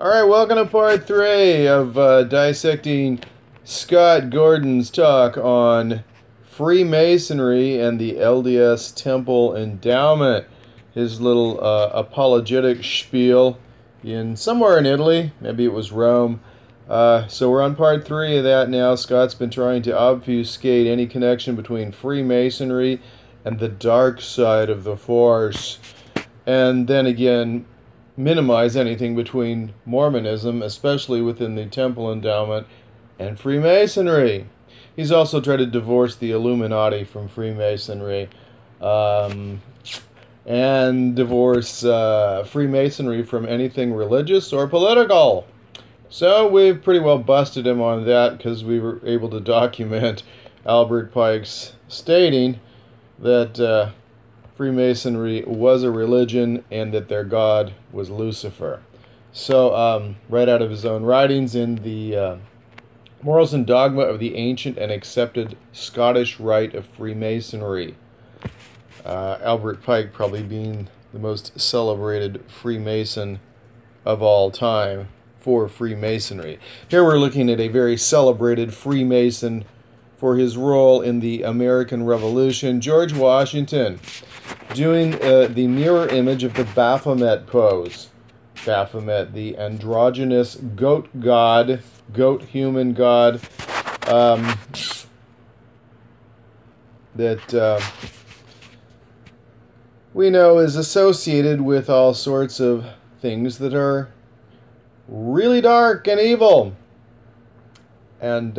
Alright, welcome to part 3 of dissecting Scott Gordon's talk on Freemasonry and the LDS Temple Endowment. His little apologetic spiel in somewhere in Italy, maybe it was Rome. So we're on part 3 of that now. Scott's been trying to obfuscate any connection between Freemasonry and the dark side of the Force. And then again, minimize anything between Mormonism, especially within the Temple Endowment, and Freemasonry. He's also tried to divorce the Illuminati from Freemasonry, and divorce Freemasonry from anything religious or political. So we've pretty well busted him on that because we were able to document Albert Pike's stating that Freemasonry was a religion and that their god was Lucifer. So, right out of his own writings in the Morals and Dogma of the Ancient and Accepted Scottish Rite of Freemasonry. Albert Pike probably being the most celebrated Freemason of all time for Freemasonry. Here we're looking at a very celebrated Freemason for his role in the American Revolution, George Washington, doing the mirror image of the Baphomet pose. Baphomet, the androgynous goat god, goat human god, that we know is associated with all sorts of things that are really dark and evil. And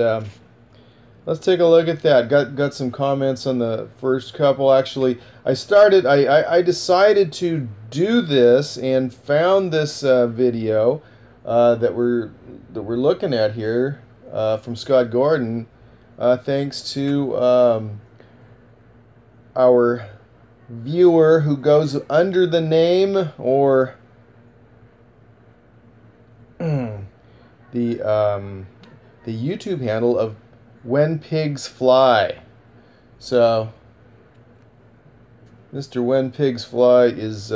let's take a look at that. Got some comments on the first couple. Actually, I decided to do this and found this video that we're looking at here from Scott Gordon, thanks to our viewer who goes under the name or the YouTube handle of When Pigs Fly. So, Mr. When Pigs Fly is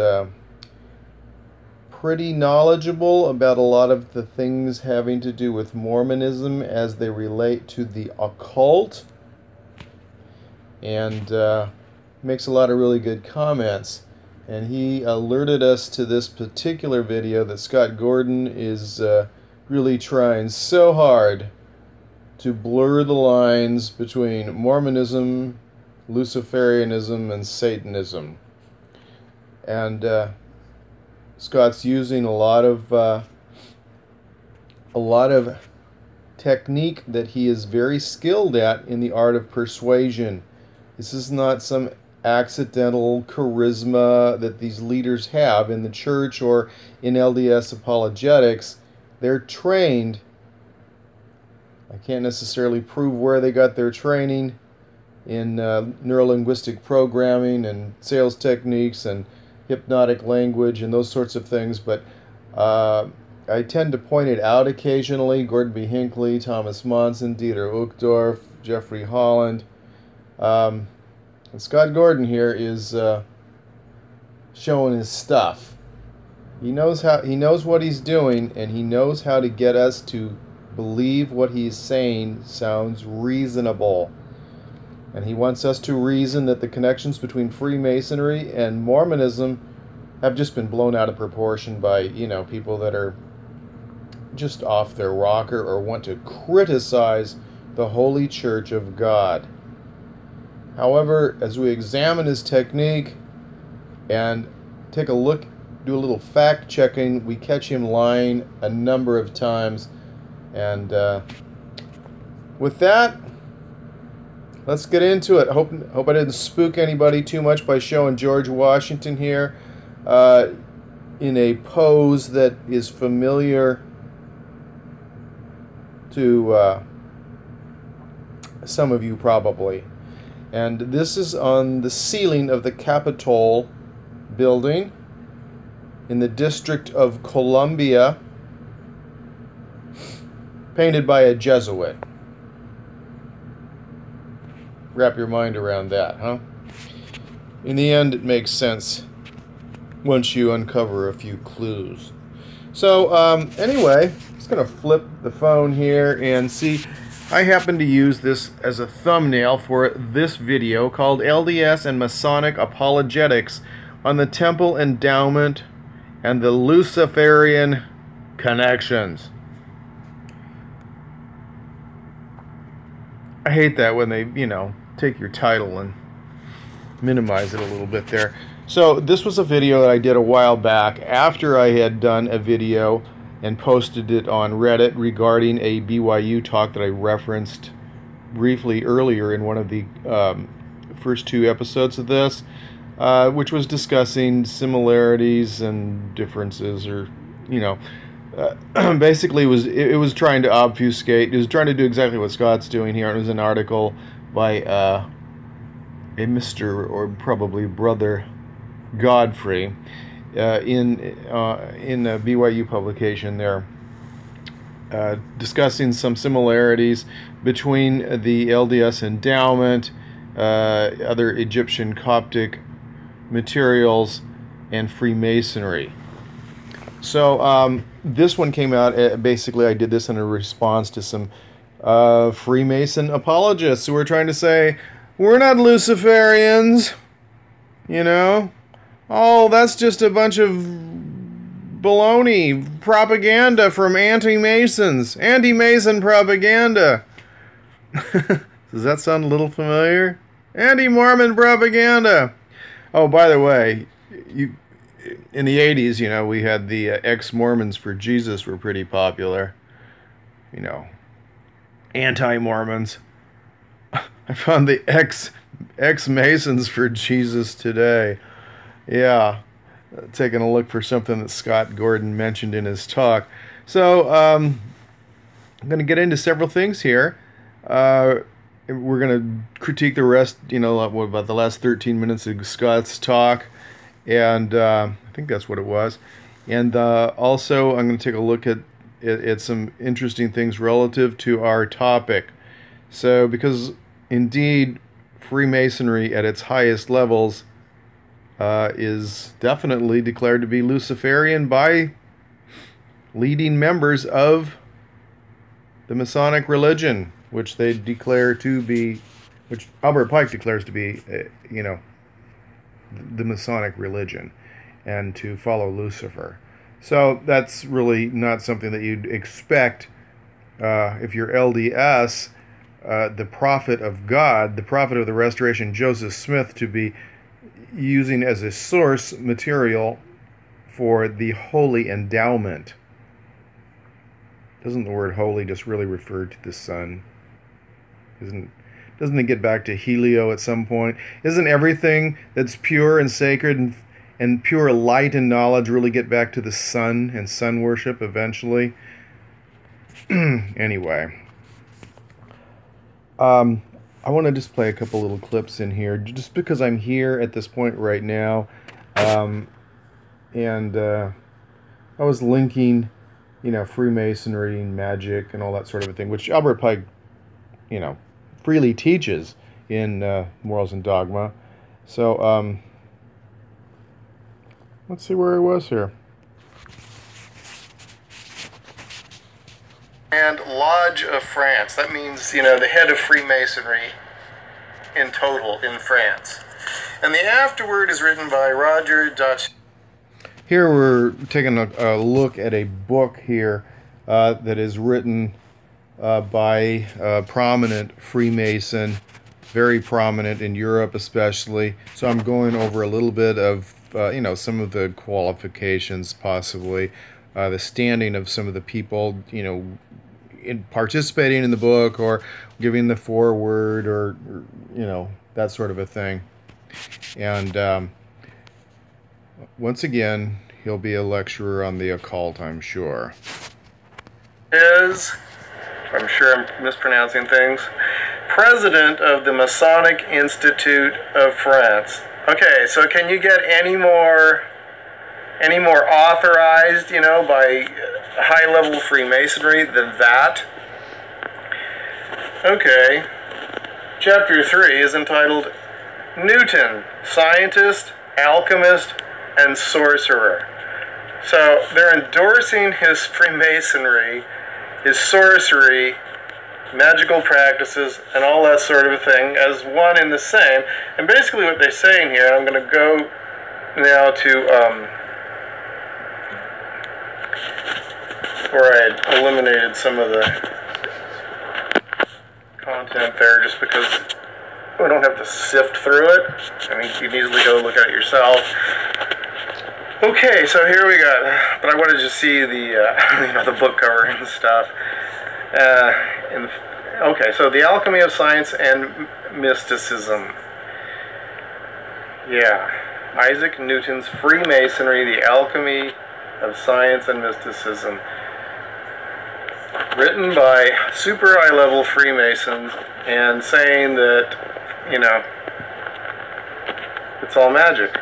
pretty knowledgeable about a lot of the things having to do with Mormonism as they relate to the occult, and makes a lot of really good comments. And he alerted us to this particular video that Scott Gordon is really trying so hard to blur the lines between Mormonism, Luciferianism, and Satanism. And Scott's using a lot of technique that he is very skilled at in the art of persuasion. This is not some accidental charisma that these leaders have in the church or in LDS apologetics. They're trained. I can't necessarily prove where they got their training in neurolinguistic programming and sales techniques and hypnotic language and those sorts of things, but I tend to point it out occasionally. Gordon B. Hinckley, Thomas Monson, Dieter Uchtdorf, Jeffrey Holland. And Scott Gordon here is showing his stuff. He knows what he's doing, and he knows how to get us to believe what he's saying sounds reasonable. And he wants us to reason that the connections between Freemasonry and Mormonism have just been blown out of proportion by, people that are just off their rocker or want to criticize the Holy Church of God. However, as we examine his technique and take a look, do a little fact checking, we catch him lying a number of times. And with that, let's get into it. Hope I didn't spook anybody too much by showing George Washington here in a pose that is familiar to some of you probably. And this is on the ceiling of the Capitol building in the District of Columbia, painted by a Jesuit. Wrap your mind around that, huh? In the end, it makes sense once you uncover a few clues. So anyway, I'm just going to flip the phone here and see. I happen to use this as a thumbnail for this video called LDS and Masonic Apologetics on the Temple Endowment and the Luciferian Connections. I hate that when they, take your title and minimize it a little bit there. So this was a video that I did a while back after I had done a video and posted it on Reddit regarding a BYU talk that I referenced briefly earlier in one of the first two episodes of this, which was discussing similarities and differences, or basically it was trying to obfuscate. It was trying to do exactly what Scott's doing here. It was an article by a Mr. or probably Brother Godfrey in a BYU publication there, discussing some similarities between the LDS Endowment, other Egyptian Coptic materials, and Freemasonry. So this one came out, basically I did this in a response to some Freemason apologists who were trying to say, we're not Luciferians, Oh, that's just a bunch of baloney propaganda from anti-Masons. Anti-Mason propaganda. Does that sound a little familiar? Anti-Mormon propaganda. Oh, by the way, in the 80s, we had the ex-Mormons for Jesus were pretty popular. Anti-Mormons. I found the ex-Masons for Jesus today. Yeah, taking a look for something that Scott Gordon mentioned in his talk. So I'm going to get into several things here. We're going to critique the rest, about the last 13 minutes of Scott's talk, and I think that's what it was. And also I'm going to take a look at some interesting things relative to our topic. So because indeed Freemasonry at its highest levels is definitely declared to be Luciferian by leading members of the Masonic religion, which they declare to be, which Albert Pike declares to be, the Masonic religion, and to follow Lucifer. So that's really not something that you'd expect if you're LDS, the prophet of God, the prophet of the Restoration, Joseph Smith, to be using as a source material for the holy endowment. Doesn't the word holy just really refer to the sun? Doesn't it get back to Helio at some point? Isn't everything that's pure and sacred and pure light and knowledge really get back to the sun and sun worship eventually? Anyway, I want to just play a couple little clips in here, just because I'm here at this point right now, and I was linking, Freemasonry and magic and all that sort of a thing, which Albert Pike, freely teaches in Morals and Dogma. So let's see where I was here. And Lodge of France. That means, the head of Freemasonry in total in France. And the afterword is written by Roger Dutch. Here we're taking a look at a book here that is written by a prominent Freemason, very prominent in Europe especially. So I'm going over a little bit of, some of the qualifications possibly, the standing of some of the people, in participating in the book or giving the foreword or that sort of a thing. And once again, he'll be a lecturer on the occult, I'm sure. I'm sure I'm mispronouncing things, president of the Masonic Institute of France. Okay, so can you get any more authorized, by high-level Freemasonry than that? Okay. Chapter 3 is entitled Newton, Scientist, Alchemist, and Sorcerer. So they're endorsing his Freemasonry, his sorcery, magical practices, and all that sort of thing as one and the same. And basically what they're saying here, I'm going to go now to where I had eliminated some of the content there just because we don't have to sift through it. I mean, you can easily go look at it yourself. Okay, so here we got, but I wanted to see the the book cover and stuff. Okay, so the alchemy of science and mysticism. Yeah, Isaac Newton's Freemasonry, the alchemy of science and mysticism. Written by super high-level Freemasons and saying that, you know, it's all magic.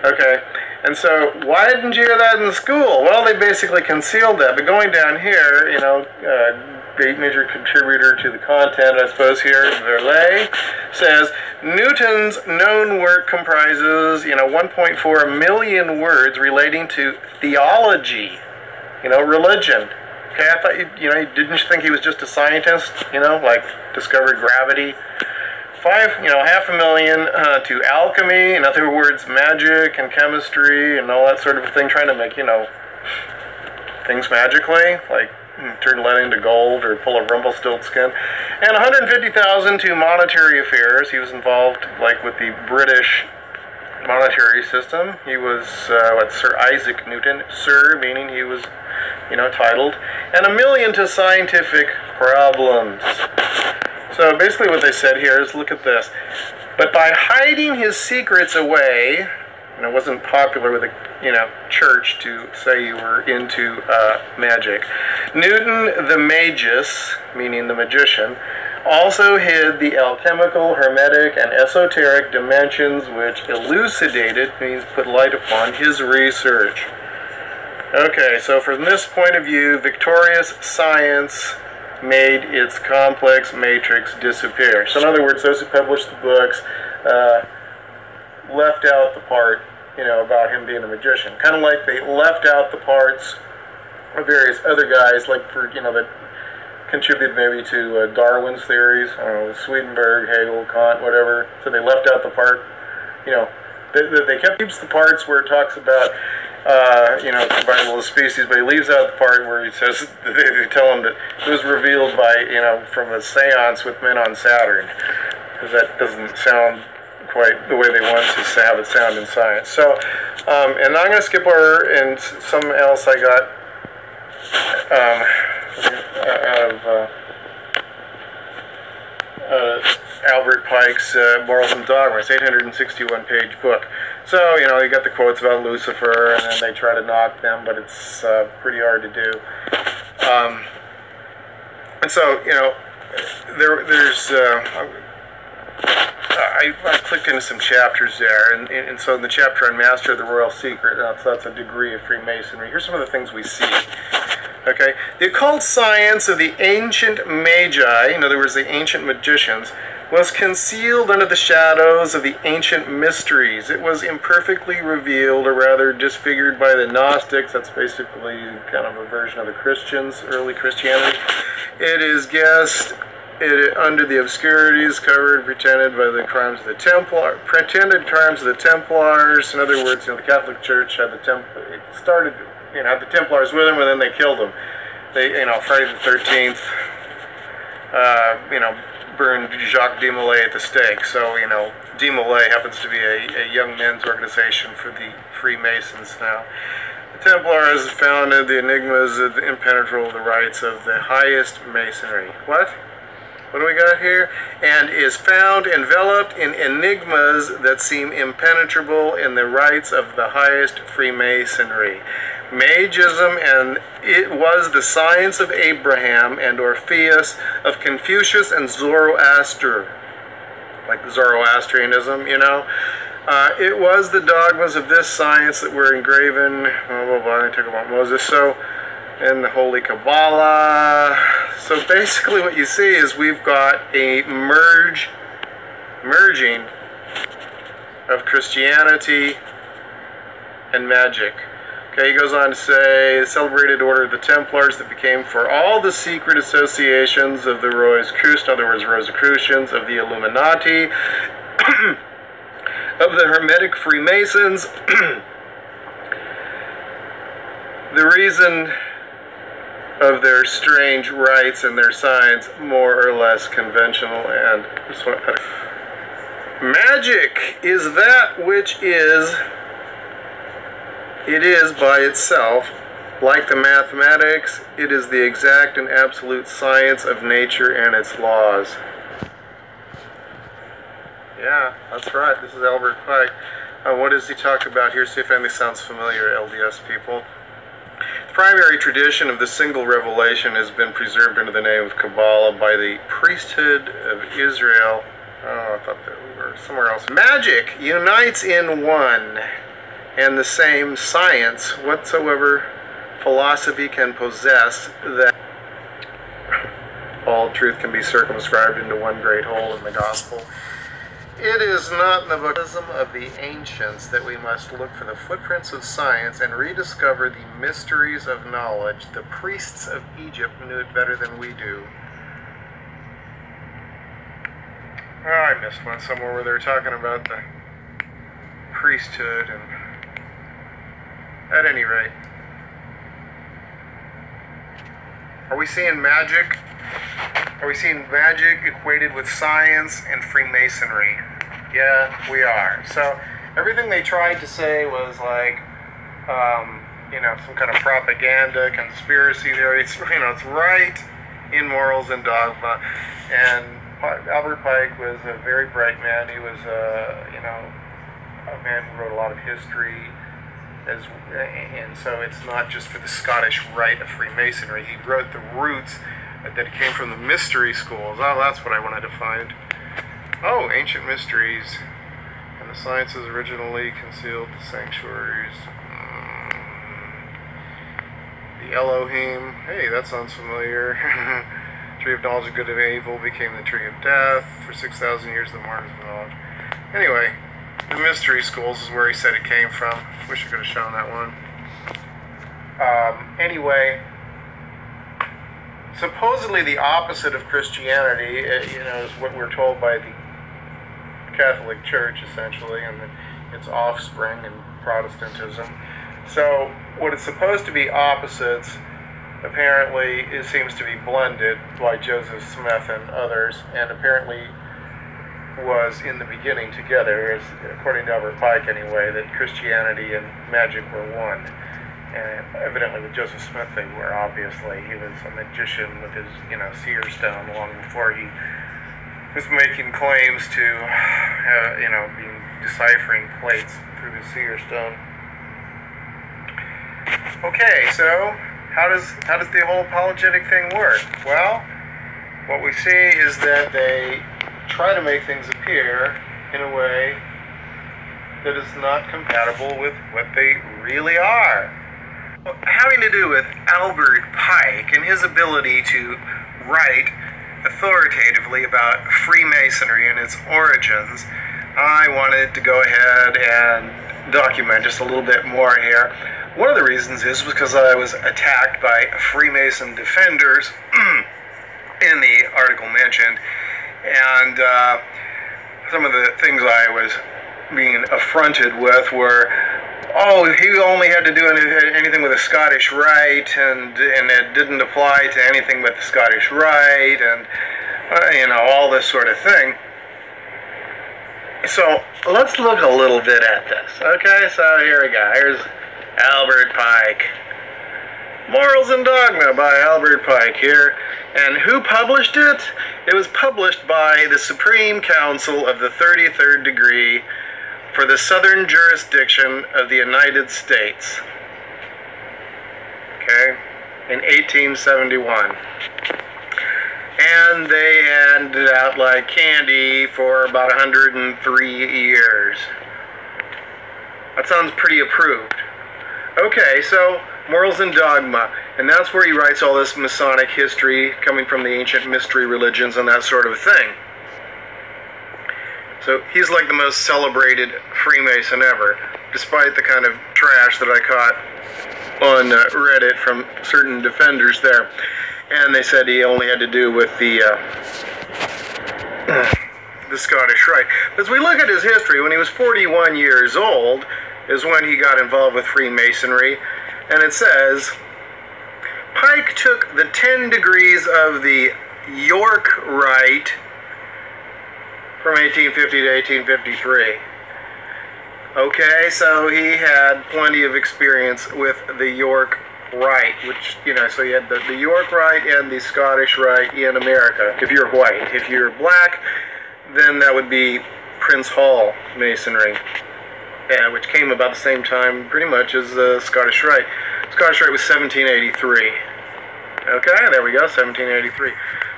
Okay, and so why didn't you hear that in school? Well, they basically concealed that. But going down here, you know, great major contributor to the content, I suppose here, Verlet, says, Newton's known work comprises, 1.4 million words relating to theology, religion. Okay, I thought, didn't you think he was just a scientist, like discovered gravity? 500,000 to alchemy, in other words, magic and chemistry and all that sort of thing, trying to make, things magically, like turn lead into gold or pull a Rumpelstiltskin. And 150,000 to monetary affairs. He was involved, like, with the British monetary system. He was, Sir Isaac Newton, Sir, meaning he was, titled. And 1 million to scientific problems. So basically what they said here is, look at this. But by hiding his secrets away, it wasn't popular with the, church to say you were into magic. Newton the Magus, meaning the magician, also hid the alchemical, hermetic, and esoteric dimensions which elucidated, means put light upon, his research. Okay, so from this point of view, victorious science made its complex matrix disappear. So in other words, those who published the books left out the part, about him being a magician. Kind of like they left out the parts of various other guys, like that contributed maybe to Darwin's theories, I don't know, Swedenborg, Hegel, Kant, whatever. So they left out the part, they keeps the parts where it talks about survival of the species, but he leaves out the part where he says, they tell him that it was revealed by, from a seance with men on Saturn, because that doesn't sound quite the way they want to have it sound in science. So, and I'm going to skip over, and something else I got out of Albert Pike's Morals and Dogmas, 861-page book. So, you got the quotes about Lucifer, and then they try to knock them, but it's pretty hard to do. And so, there's... I clicked into some chapters there, and so in the chapter on Master of the Royal Secret, that's a degree of Freemasonry. Here's some of the things we see. Okay, the occult science of the ancient magi, in other words, the ancient magicians, was concealed under the shadows of the ancient mysteries. It was imperfectly revealed, or rather disfigured by the Gnostics. That's basically kind of a version of the Christians, early Christianity. It is guessed under the obscurities covered and pretended by the crimes of the pretended crimes of the Templars. In other words, the Catholic Church had had the Templars with them, and then they killed them. They, Friday the 13th, burned Jacques de Molay at the stake. So, de Molay happens to be a young men's organization for the Freemasons now. The Templars founded the enigmas of the impenetrable, the rites of the highest masonry. What? What do we got here? And is found enveloped in enigmas that seem impenetrable in the rites of the highest Freemasonry. Magism, and it was the science of Abraham and Orpheus, of Confucius and Zoroaster, like Zoroastrianism, it was the dogmas of this science that were engraven, blah, blah, blah, they talk about Moses, so, and the Holy Kabbalah. So basically what you see is we've got a merging of Christianity and magic. Okay, he goes on to say, the celebrated order of the Templars that became for all the secret associations of the Rosicrucians, in other words, Rosicrucians, of the Illuminati, of the Hermetic Freemasons. The reason of their strange rites and their signs, more or less conventional, and magic is that which is, it is by itself. Like the mathematics, it is the exact and absolute science of nature and its laws. Yeah, that's right. This is Albert Pike. What does he talk about here? See if anything sounds familiar, LDS people. The primary tradition of the single revelation has been preserved under the name of Kabbalah by the priesthood of Israel. Oh, I thought that we were somewhere else. Magic unites in one and the same science whatsoever philosophy can possess, that all truth can be circumscribed into one great whole in the gospel. It is not in the Buddhism of the ancients that we must look for the footprints of science and rediscover the mysteries of knowledge. The priests of Egypt knew it better than we do. Oh, I missed one somewhere where they were talking about the priesthood, and at any rate, are we seeing magic? Are we seeing magic equated with science and Freemasonry? Yeah, we are. So everything they tried to say was like, you know, some kind of propaganda, conspiracy theory. It's, you know, it's right in Morals and Dogma. And Albert Pike was a very bright man. He was, you know, a man who wrote a lot of history. And so it's not just for the Scottish rite of Freemasonry. He wrote the roots that came from the mystery schools. Oh, that's what I wanted to find. Oh, ancient mysteries. And the sciences originally concealed the sanctuaries. The Elohim. Hey, that sounds familiar. Tree of knowledge of good and evil became the tree of death. For 6,000 years, the martyrs of knowledge. Anyway, the mystery schools is where he said it came from. Wish I could have shown that one. Anyway, supposedly the opposite of Christianity, you know, is what we're told by the Catholic Church, essentially, and its offspring in Protestantism. So, what is supposed to be opposites, apparently, it seems to be blended by Joseph Smith and others, and apparently was in the beginning together, as according to Albert Pike anyway, that Christianity and magic were one. And evidently with Joseph Smith they were, obviously. He was a magician with his, you know, seer stone long before he was making claims to, you know, being deciphering plates through his seer stone. Okay, so how does the whole apologetic thing work? Well, what we see is that they try to make things appear in a way that is not compatible with what they really are. Having to do with Albert Pike and his ability to write authoritatively about Freemasonry and its origins, I wanted to go ahead and document just a little bit more here. One of the reasons is because I was attacked by Freemason defenders in the article mentioned, and some of the things I was being affronted with were, oh, he only had to do anything with the Scottish Rite, and it didn't apply to anything but the Scottish Rite, and you know, all this sort of thing. So let's look a little bit at this. Okay, so here we go. Here's Albert Pike. Morals and Dogma by Albert Pike here. And who published it? It was published by the Supreme Council of the 33rd degree for the Southern Jurisdiction of the United States. Okay? In 1871. And they handed it out like candy for about 103 years. That sounds pretty approved. Okay, so Morals and Dogma, and that's where he writes all this Masonic history coming from the ancient mystery religions and that sort of thing. So he's like the most celebrated Freemason ever. despite the kind of trash that I caught on Reddit from certain defenders there. And they said he only had to do with the Scottish Rite. As we look at his history, when he was 41 years old is when he got involved with Freemasonry, and it says, Pike took the 10 degrees of the York Rite from 1850 to 1853. Okay, so he had plenty of experience with the York Rite, which, you know, so you had the York Rite and the Scottish Rite in America, if you're white. If you're black, then that would be Prince Hall Masonry, which came about the same time pretty much as the Scottish Rite. Scottish Rite was 1783. Okay, there we go, 1783.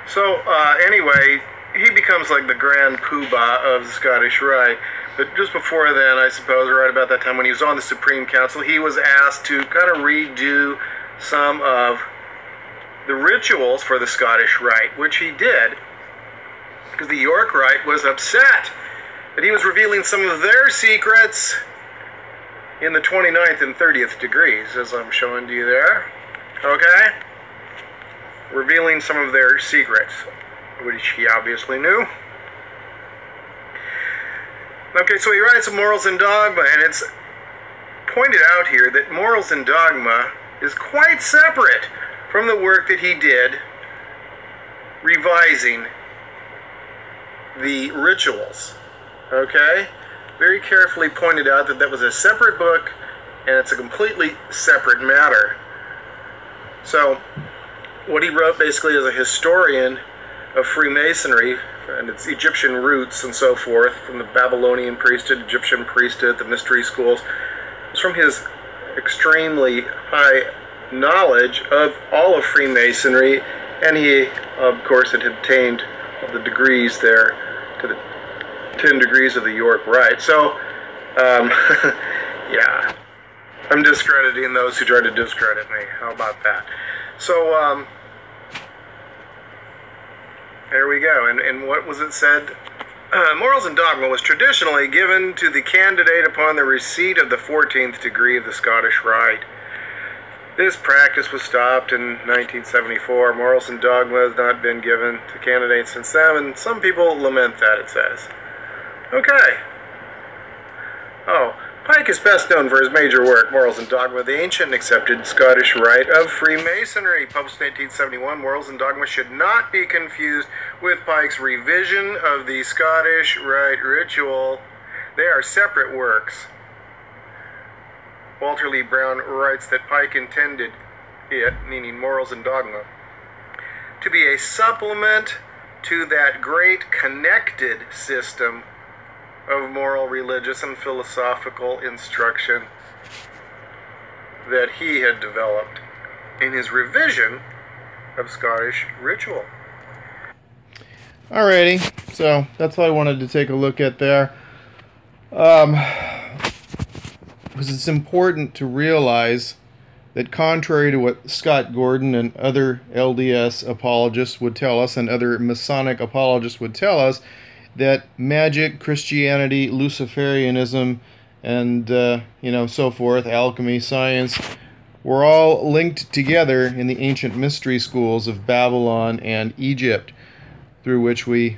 So, anyway, he becomes like the grand poobah of the Scottish Rite. But just before then, I suppose, right about that time when he was on the Supreme Council, he was asked to kind of redo some of the rituals for the Scottish Rite, which he did, because the York Rite was upset that he was revealing some of their secrets in the 29th and 30th degrees, as I'm showing to you there. Okay? Revealing some of their secrets, which he obviously knew. Okay, so he writes Morals and Dogma, and it's pointed out here that Morals and Dogma is quite separate from the work that he did revising the rituals. Okay? Very carefully pointed out that that was a separate book, and it's a completely separate matter. So, what he wrote basically as a historian of Freemasonry and its Egyptian roots and so forth, from the Babylonian priesthood, Egyptian priesthood, the mystery schools, was from his extremely high knowledge of all of Freemasonry, and he, of course, had obtained the degrees there to the 10 degrees of the York Rite. So, yeah, I'm discrediting those who try to discredit me. How about that? So, there we go. And what was it said? Morals and Dogma was traditionally given to the candidate upon the receipt of the 14th degree of the Scottish Rite. This practice was stopped in 1974. Morals and Dogma has not been given to candidates since then, and some people lament that, it says. Okay. Oh, Pike is best known for his major work, Morals and Dogma, the ancient and accepted Scottish Rite of Freemasonry. Published in 1871, Morals and Dogma should not be confused with Pike's revision of the Scottish Rite ritual. They are separate works. Walter Lee Brown writes that Pike intended it, meaning Morals and Dogma, to be a supplement to that great connected system of moral, religious, and philosophical instruction that he had developed in his revision of Scottish ritual. Alrighty, so that's what I wanted to take a look at there. Because it's important to realize that contrary to what Scott Gordon and other LDS apologists would tell us, and other Masonic apologists would tell us, that magic, Christianity, Luciferianism, and so forth, alchemy, science, were all linked together in the ancient mystery schools of Babylon and Egypt, through which we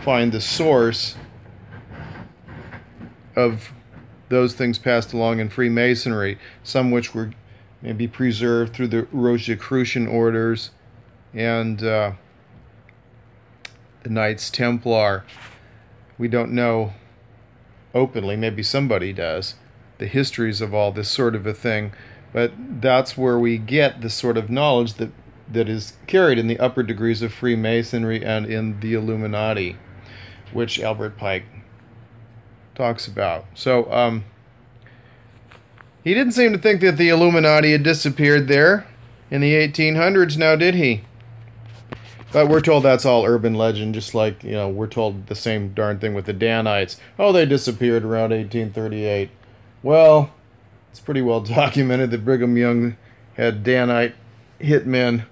find the source of those things passed along in Freemasonry, some which were maybe preserved through the Rosicrucian orders and the Knights Templar. We don't know openly, maybe somebody does, the histories of all this sort of a thing, but that's where we get the sort of knowledge that is carried in the upper degrees of Freemasonry and in the Illuminati, which Albert Pike talks about. So, he didn't seem to think that the Illuminati had disappeared there in the 1800s, now did he? But we're told that's all urban legend, just like, we're told the same darn thing with the Danites. Oh, they disappeared around 1838. Well, it's pretty well documented that Brigham Young had Danite hitmen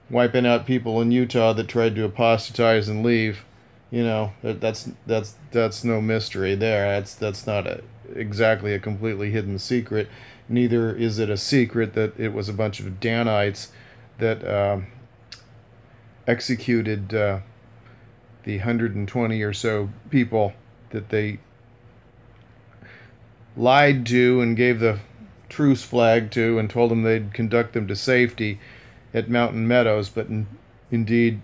wiping out people in Utah that tried to apostatize and leave. That's no mystery there. That's not exactly a completely hidden secret. Neither is it a secret that it was a bunch of Danites that executed the 120 or so people that they lied to and gave the truce flag to and told them they'd conduct them to safety at Mountain Meadows, but indeed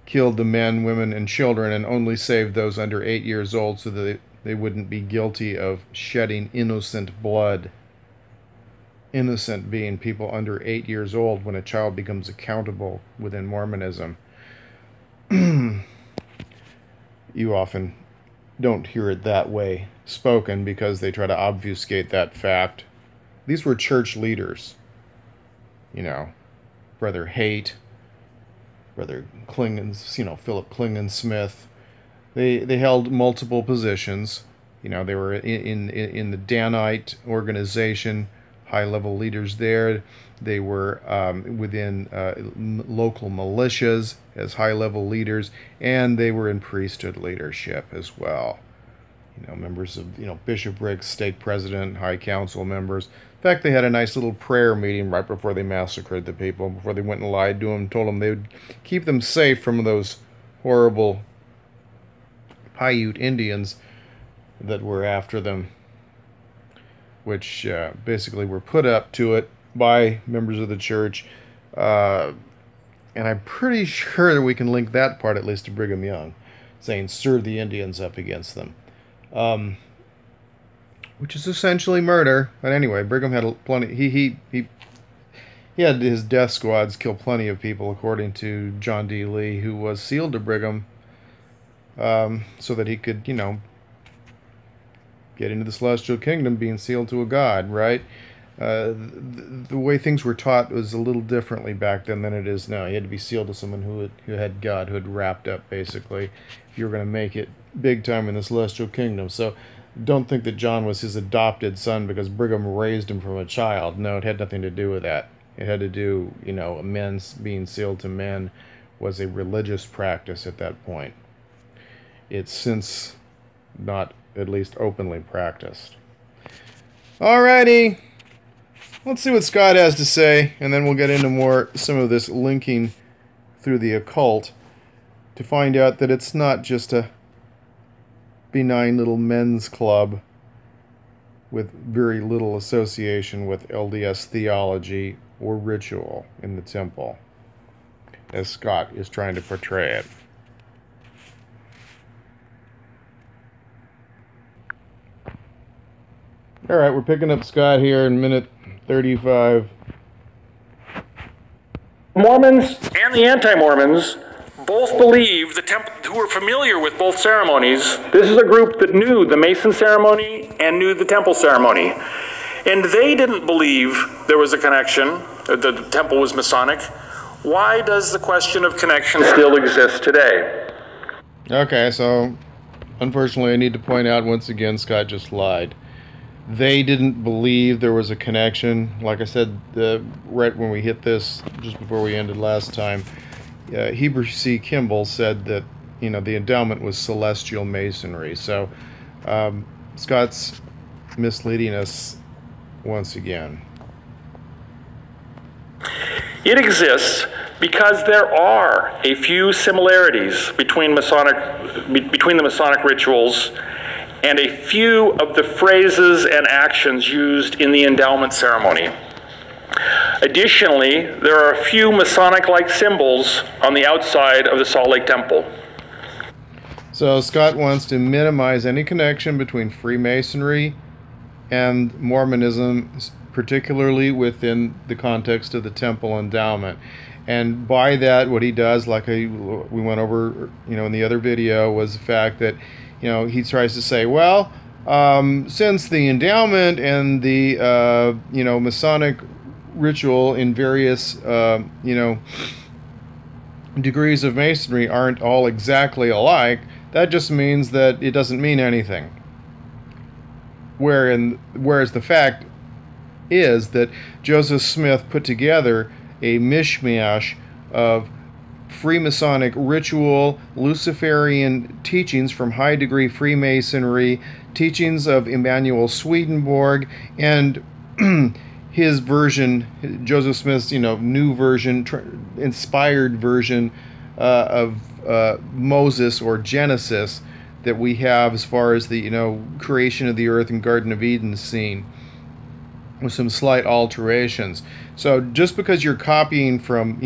killed the men, women, and children, and only saved those under 8 years old so that they wouldn't be guilty of shedding innocent blood. Innocent being people under 8 years old when a child becomes accountable within Mormonism. You often don't hear it that way spoken because they try to obfuscate that fact. These were church leaders. You know, Brother Haight, Brother Klingon, Philip Klingon Smith. They held multiple positions. You know, they were in the Danite organization, high-level leaders there. They were within local militias as high-level leaders, and they were in priesthood leadership as well. You know, members of, bishoprics, stake president, high council members. In fact, they had a nice little prayer meeting right before they massacred the people, before they went and lied to them, told them they would keep them safe from those horrible Paiute Indians that were after them, which basically were put up to it by members of the church. And I'm pretty sure that we can link that part at least to Brigham Young, saying, serve the Indians up against them. Which is essentially murder. But anyway, Brigham had plenty. He had his death squads kill plenty of people, according to John D. Lee, who was sealed to Brigham, so that he could, get into the celestial kingdom, being sealed to a god. Right? The way things were taught was a little differently back then than it is now. You had to be sealed to someone who had God, who had wrapped up, basically, if you were going to make it big time in the celestial kingdom. So don't think that John was his adopted son because Brigham raised him from a child. No, it had nothing to do with that. It had to do, men being sealed to men was a religious practice at that point. It's since not at least openly practiced. Alrighty. Let's see what Scott has to say, and then we'll get into some of this linking through the occult to find out that it's not just a benign little men's club with very little association with LDS theology or ritual in the temple, as Scott is trying to portray it. All right, we're picking up Scott here in minute 35. Mormons and the anti-Mormons both believe who were familiar with both ceremonies. This is a group that knew the Mason ceremony and knew the temple ceremony. And they didn't believe there was a connection, the temple was Masonic. Why does the question of connection still exist today? Okay, so unfortunately I need to point out once again, Scott just lied. They didn't believe there was a connection. Like I said, right when we hit this, just before we ended last time, Heber C. Kimball said that, the endowment was celestial masonry. So Scott's misleading us once again. It exists because there are a few similarities between the Masonic rituals and a few of the phrases and actions used in the endowment ceremony. Additionally, there are a few Masonic-like symbols on the outside of the Salt Lake Temple. So Scott wants to minimize any connection between Freemasonry and Mormonism, particularly within the context of the temple endowment. And by that, what he does, like we went over, in the other video, was the fact that he tries to say, well, since the endowment and the, Masonic ritual in various, degrees of masonry aren't all exactly alike, that just means that it doesn't mean anything. Whereas the fact is that Joseph Smith put together a mishmash of Freemasonic ritual, Luciferian teachings from high-degree Freemasonry, teachings of Emanuel Swedenborg, and his version, Joseph Smith's, new version, inspired version of Moses or Genesis that we have as far as the, creation of the earth and Garden of Eden scene, with some slight alterations. So just because you're copying from,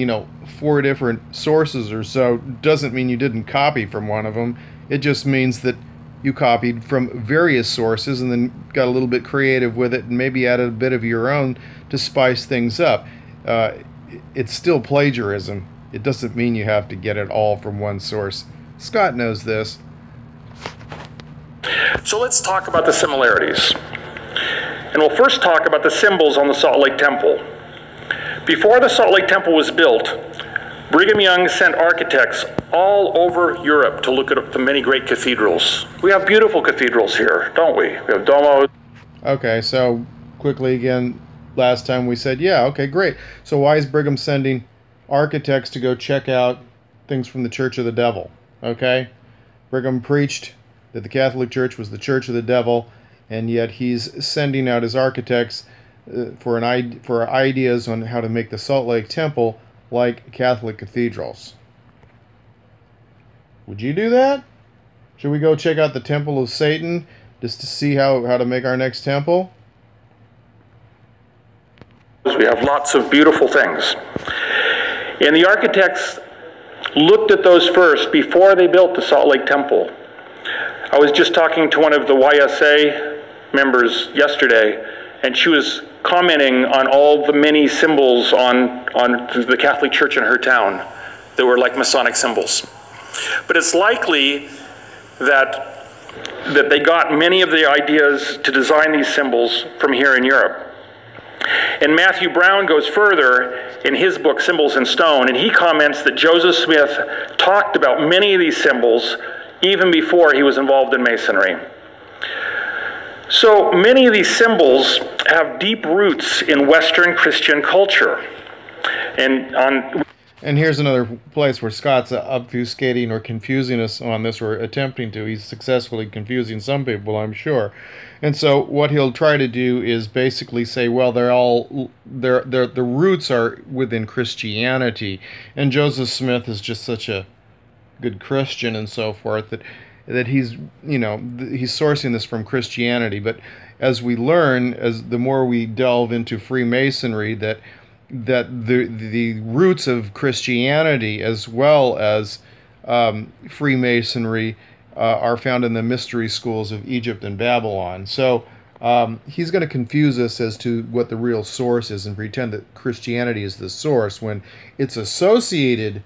4 different sources or so doesn't mean you didn't copy from one of them. It just means that you copied from various sources and then got a little bit creative with it and maybe added a bit of your own to spice things up. It's still plagiarism. It doesn't mean you have to get it all from one source. Scott knows this. So let's talk about the similarities. And we'll first talk about the symbols on the Salt Lake Temple. Before the Salt Lake Temple was built, Brigham Young sent architects all over Europe to look at the many great cathedrals. We have beautiful cathedrals here, don't we? We have Duomo. Okay, so quickly again, last time we said, yeah, okay, great. So why is Brigham sending architects to go check out things from the Church of the Devil? Okay? Brigham preached that the Catholic Church was the Church of the Devil, and yet he's sending out his architects for ideas on how to make the Salt Lake Temple like Catholic cathedrals. Would you do that? Should we go check out the Temple of Satan just to see how to make our next temple? We have lots of beautiful things. And the architects looked at those first before they built the Salt Lake Temple. I was just talking to one of the YSA members yesterday, and she was commenting on all the many symbols on the Catholic Church in her town that were like Masonic symbols. But it's likely that they got many of the ideas to design these symbols from here in Europe. And Matthew Brown goes further in his book, Symbols in Stone, and he comments that Joseph Smith talked about many of these symbols even before he was involved in Masonry. So many of these symbols have deep roots in Western Christian culture. And here's another place where Scott's obfuscating or confusing us on this, or attempting to. He's successfully confusing some people, I'm sure. And so what he'll try to do is basically say, well, the roots are within Christianity, and Joseph Smith is just such a good Christian and so forth that he's sourcing this from Christianity. But as we learn, the more we delve into Freemasonry, that the roots of Christianity as well as Freemasonry are found in the mystery schools of Egypt and Babylon. So he's going to confuse us as to what the real source is and pretend that Christianity is the source when it's associated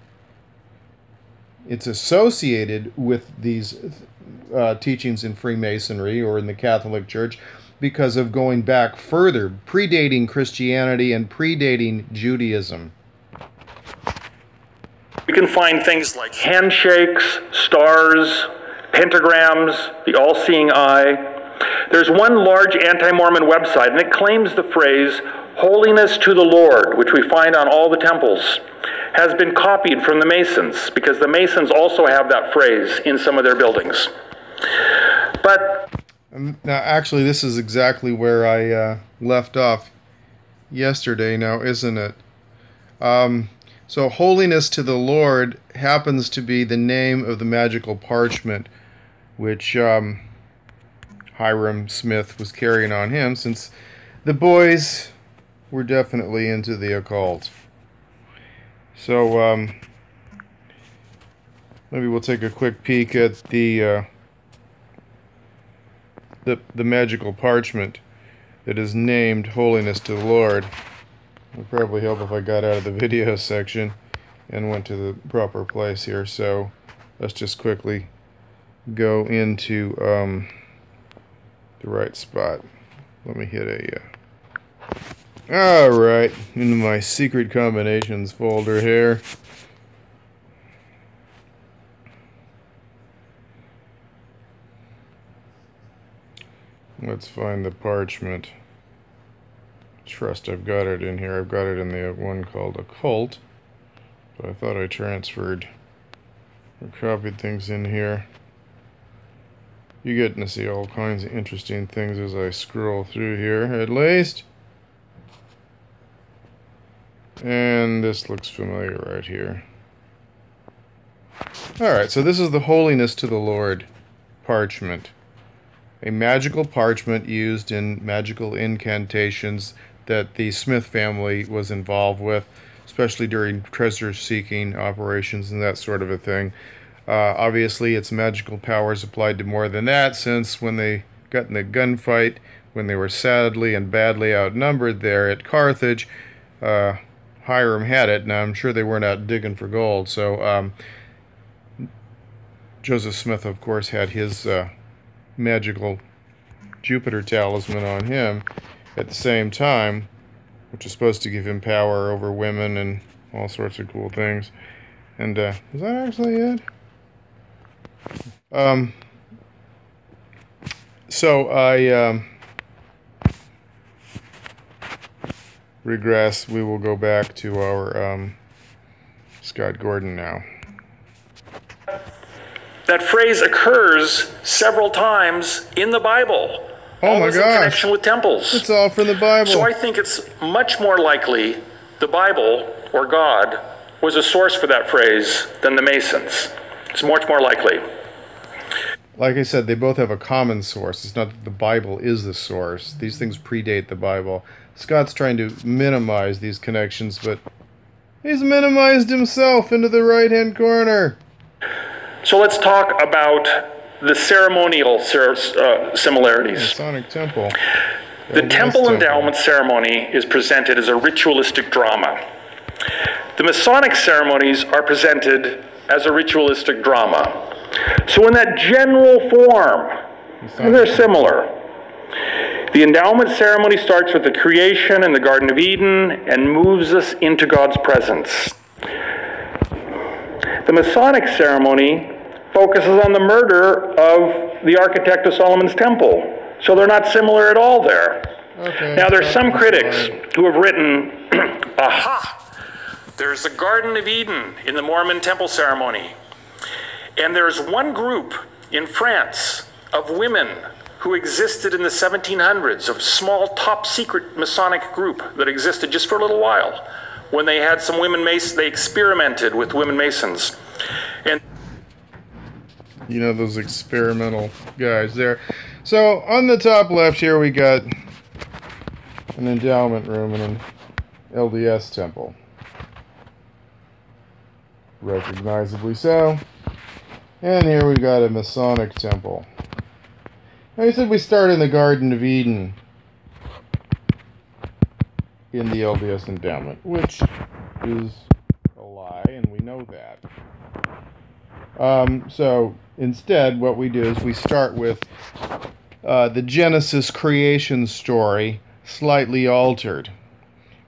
with these teachings in Freemasonry or in the Catholic Church because of going back further, predating Christianity and predating Judaism. We can find things like handshakes, stars, pentagrams, the all-seeing eye. There's one large anti-Mormon website, and it claims the phrase, "Holiness to the Lord," which we find on all the temples, has been copied from the Masons, because the Masons also have that phrase in some of their buildings. But now, actually, this is exactly where I left off yesterday now, isn't it? So, holiness to the Lord happens to be the name of the magical parchment which Hiram Smith was carrying on him, since the boys were definitely into the occult. So, maybe we'll take a quick peek at the magical parchment that is named Holiness to the Lord. It would probably help if I got out of the video section and went to the proper place here. So let's just quickly go into the right spot. Let me hit alright, into my secret combinations folder here. Let's find the parchment. Trust I've got it in here. I've got it in the one called Occult. But I thought I transferred or copied things in here. You're getting to see all kinds of interesting things as I scroll through here, at least. And this looks familiar right here. Alright, so this is the Holiness to the Lord parchment. A magical parchment used in magical incantations that the Smith family was involved with, especially during treasure-seeking operations and that sort of a thing. Obviously, its magical powers applied to more than that, since when they got in the gunfight, when they were sadly and badly outnumbered there at Carthage, Hiram had it. Now, I'm sure they weren't out digging for gold, so Joseph Smith, of course, had his magical Jupiter talisman on him at the same time, which is supposed to give him power over women and all sorts of cool things. And is that actually it? So I regress. We will go back to our Scott Gordon now. That phrase occurs several times in the Bible. Oh my gosh. In connection with temples. It's all from the Bible. So I think it's much more likely the Bible, or God, was a source for that phrase than the Masons. It's much more likely. Like I said, they both have a common source. It's not that the Bible is the source. These things predate the Bible. Scott's trying to minimize these connections, but he's minimized himself into the right-hand corner. So let's talk about the ceremonial similarities. Masonic temple. The temple endowment ceremony is presented as a ritualistic drama. The Masonic ceremonies are presented as a ritualistic drama. So in that general form, they're similar. The endowment ceremony starts with the creation in the Garden of Eden and moves us into God's presence. The Masonic ceremony focuses on the murder of the architect of Solomon's temple. So they're not similar at all there. Okay, now there's some critics who have written, aha! There's the Garden of Eden in the Mormon temple ceremony. And there's one group in France of women who existed in the 1700s, a small top secret Masonic group that existed just for a little while. When they had some women Masons, they experimented with women Masons. And you know, those experimental guys there. So on the top left here we got an endowment room and an LDS temple. Recognizably so. And here we got a Masonic temple. Now you said we start in the Garden of Eden in the LDS endowment, which is a lie, and we know that. So instead, what we do is we start with the Genesis creation story, slightly altered,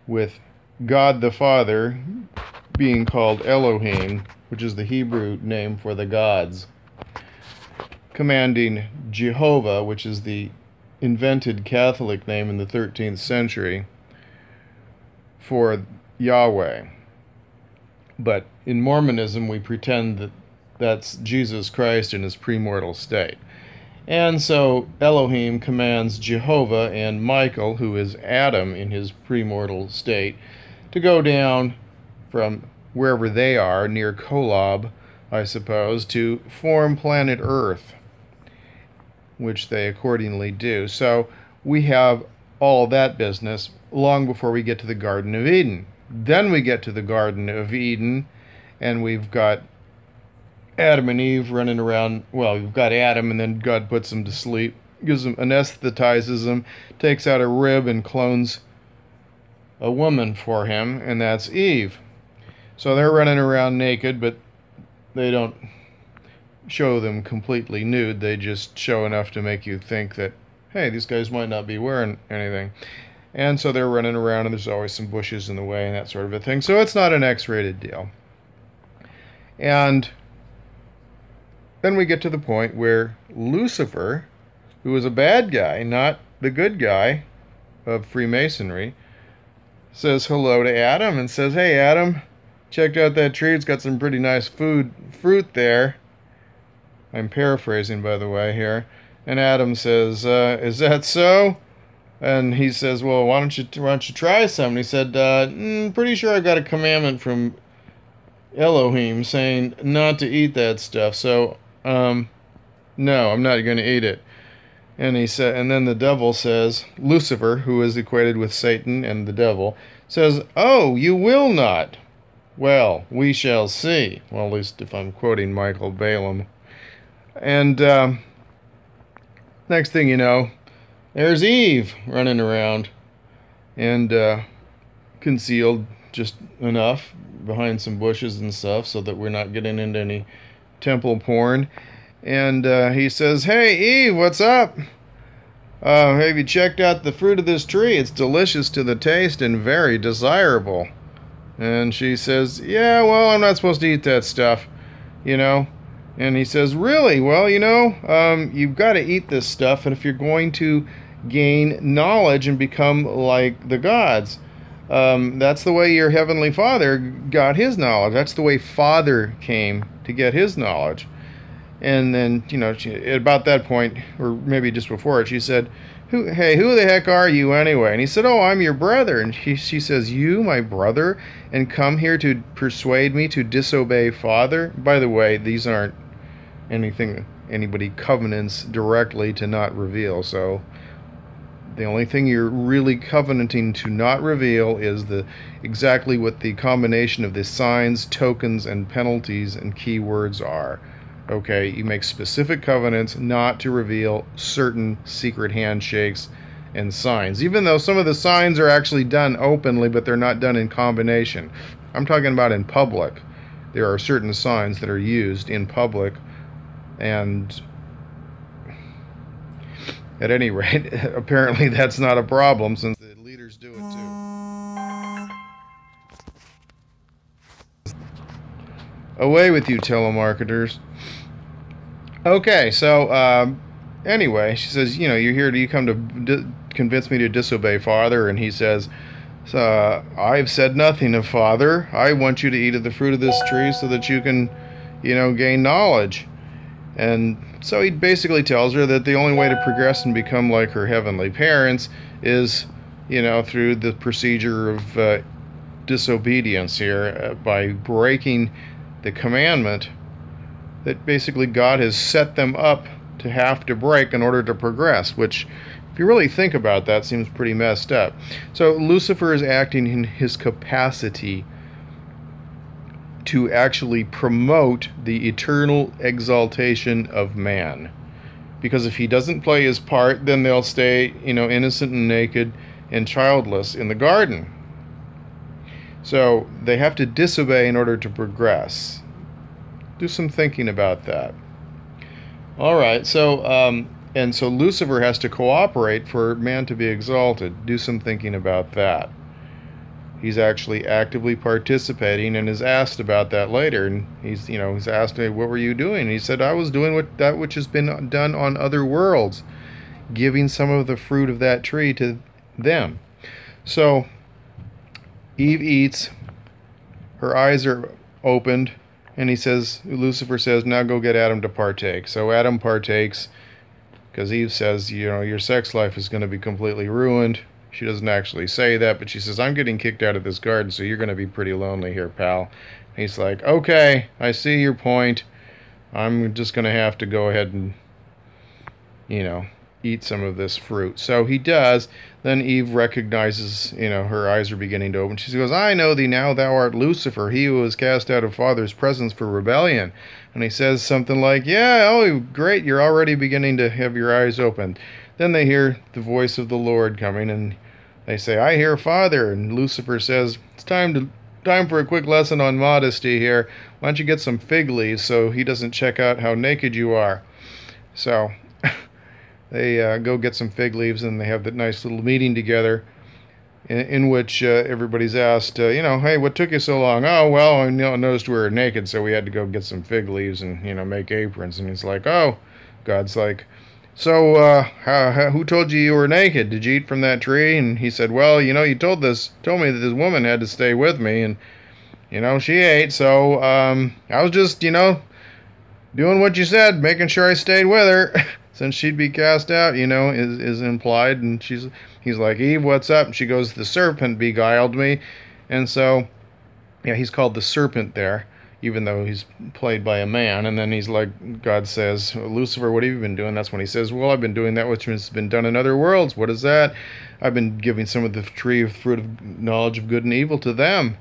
with God the Father being called Elohim, which is the Hebrew name for the gods, commanding Jehovah, which is the invented Catholic name in the 13th century, for Yahweh. But in Mormonism, we pretend that that's Jesus Christ in his premortal state. And so Elohim commands Jehovah and Michael, who is Adam in his premortal state, to go down from wherever they are, near Kolob, I suppose, to form planet Earth, which they accordingly do. So we have all that business long before we get to the Garden of Eden. Then we get to the Garden of Eden, and we've got Adam and Eve running around. Well, we've got Adam, and then God puts them to sleep, gives them, anesthetizes them, takes out a rib and clones a woman for him, and that's Eve. So they're running around naked, but they don't show them completely nude. They just show enough to make you think that, hey, these guys might not be wearing anything. And so they're running around, and there's always some bushes in the way and that sort of a thing. So it's not an X-rated deal. And then we get to the point where Lucifer, who is a bad guy, not the good guy of Freemasonry, says hello to Adam and says, hey, Adam, checked out that tree. It's got some pretty nice fruit there. I'm paraphrasing, by the way, here. And Adam says, is that so? And he says, well, why don't you try some? And he said, pretty sure I got a commandment from Elohim saying not to eat that stuff. So, no, I'm not going to eat it. And he said, and then the devil says, Lucifer, who is equated with Satan and the devil, says, oh, you will not. Well, we shall see. Well, at least if I'm quoting Michael Balaam. And next thing you know, there's Eve running around and concealed just enough behind some bushes and stuff so that we're not getting into any temple porn. And he says, hey, Eve, what's up? Have you checked out the fruit of this tree? It's delicious to the taste and very desirable. And she says, yeah, well, I'm not supposed to eat that stuff, you know. And he says, really? Well, you know, you've got to eat this stuff, and if you're going to gain knowledge and become like the gods, that's the way your heavenly Father got his knowledge. That's the way Father came to get his knowledge. And then, you know, about that point, or maybe just before it, she said, who the heck are you anyway? And he said, oh, I'm your brother. And she says, you, my brother, and come here to persuade me to disobey Father? By the way, these aren't anybody covenants directly to not reveal. So the only thing you're really covenanting to not reveal is exactly what the combination of the signs, tokens, and penalties and keywords are. Okay, you make specific covenants not to reveal certain secret handshakes and signs, even though some of the signs are actually done openly, but they're not done in combination. I'm talking about in public. There are certain signs that are used in public, and at any rate, apparently that's not a problem since the leaders do it too. Away with you, telemarketers. Okay, so anyway, she says, you know, you come to convince me to disobey Father, and he says, I've said nothing of Father. I want you to eat of the fruit of this tree so that you can, you know, gain knowledge. And so he basically tells her that the only way to progress and become like her heavenly parents is, you know, through the procedure of disobedience here, by breaking the commandment that basically God has set them up to have to break in order to progress, which, if you really think about that, seems pretty messed up. So Lucifer is acting in his capacity to actually promote the eternal exaltation of man. Because if he doesn't play his part, then they'll stay, you know, innocent and naked and childless in the garden. So they have to disobey in order to progress. Do some thinking about that. All right, so and so Lucifer has to cooperate for man to be exalted. Do some thinking about that. He's actually actively participating and is asked about that later. And he's asked, what were you doing? And he said, I was doing that which has been done on other worlds, giving some of the fruit of that tree to them. So Eve eats, her eyes are opened, and Lucifer says, now go get Adam to partake. So Adam partakes, because Eve says, your sex life is going to be completely ruined. She doesn't actually say that, but she says, I'm getting kicked out of this garden, so you're going to be pretty lonely here, pal. And he's like, okay, I see your point. I'm just going to have to go ahead and, eat some of this fruit. So he does. Then Eve recognizes, her eyes are beginning to open. She goes, I know thee now, thou art Lucifer, he who was cast out of Father's presence for rebellion. And he says something like, yeah, oh, great, you're already beginning to have your eyes open. Then they hear the voice of the Lord coming, and they say, I hear Father. And Lucifer says, it's time for a quick lesson on modesty here. Why don't you get some fig leaves so he doesn't check out how naked you are? So they go get some fig leaves, and they have that nice little meeting together in which everybody's asked, hey, what took you so long? Oh, well, I noticed we were naked, so we had to go get some fig leaves and, make aprons. And he's like, oh, God's like, so who told you were naked? Did you eat from that tree? And he said, well, you told me that this woman had to stay with me. And you know, she ate, so I was just, you know, doing what you said, making sure I stayed with her, since she'd be cast out, you know, is implied. And he's like, Eve, what's up? And she goes, the serpent beguiled me. And so, yeah, he's called the serpent there, even though he's played by a man. And then he's like, God says, Lucifer, what have you been doing? That's when he says, well, I've been doing that which has been done in other worlds. What is that? I've been giving some of the tree of fruit of knowledge of good and evil to them.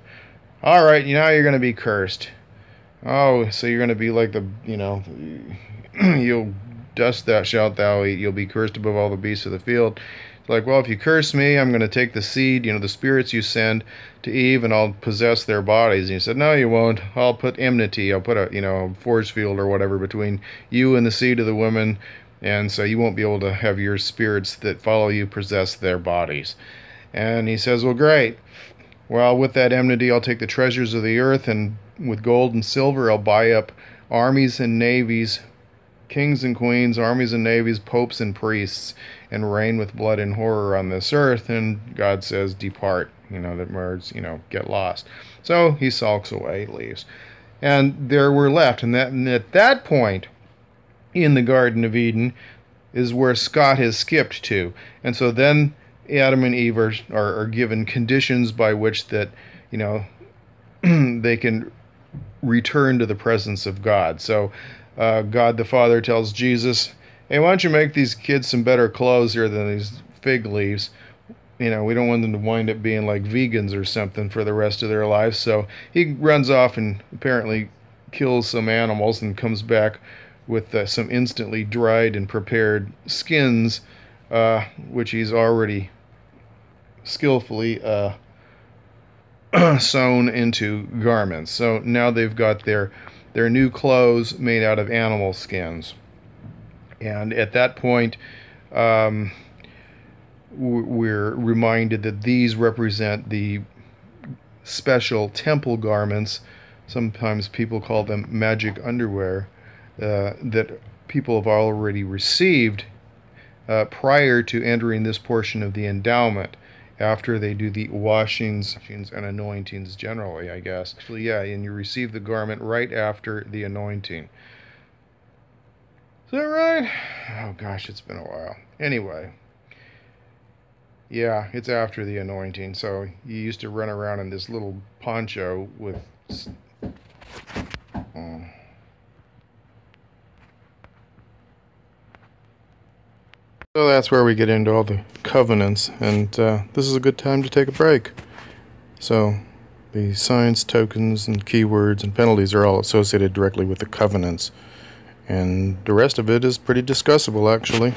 All right, now you're going to be cursed. Oh, so you're going to be like the, you know, you'll dust thou shalt thou eat. You'll be cursed above all the beasts of the field. It's like, well, if you curse me, I'm going to take the seed, you know, the spirits you send to Eve, and I'll possess their bodies. And he said, no, you won't. I'll put enmity. I'll put a, you know, force field or whatever between you and the seed of the woman. And so you won't be able to have your spirits that follow you possess their bodies. And he says, well, great. Well, with that enmity, I'll take the treasures of the earth, and with gold and silver, I'll buy up armies and navies, kings and queens, armies and navies, popes and priests, and reign with blood and horror on this earth. And God says, depart. You know, that words, you know, get lost. So he sulks away, leaves. And there we're left. And at that point, in the Garden of Eden, is where Scott has skipped to. And so then Adam and Eve are given conditions by which that, you know, they can return to the presence of God. So God the Father tells Jesus, hey, why don't you make these kids some better clothes here than these fig leaves? You know, we don't want them to wind up being like vegans or something for the rest of their lives. So he runs off and apparently kills some animals and comes back with some instantly dried and prepared skins, which he's already skillfully sewn into garments. So now they've got their new clothes made out of animal skins. And at that point, we're reminded that these represent the special temple garments. Sometimes people call them magic underwear, that people have already received prior to entering this portion of the endowment, after they do the washings and anointings generally, I guess. Actually, yeah, and you receive the garment right after the anointing. Is that right? Oh gosh, it's been a while. Anyway, yeah, it's after the anointing. So you used to run around in this little poncho with... So that's where we get into all the covenants, and this is a good time to take a break. So the signs, tokens, and keywords and penalties are all associated directly with the covenants, and the rest of it is pretty discussable, actually.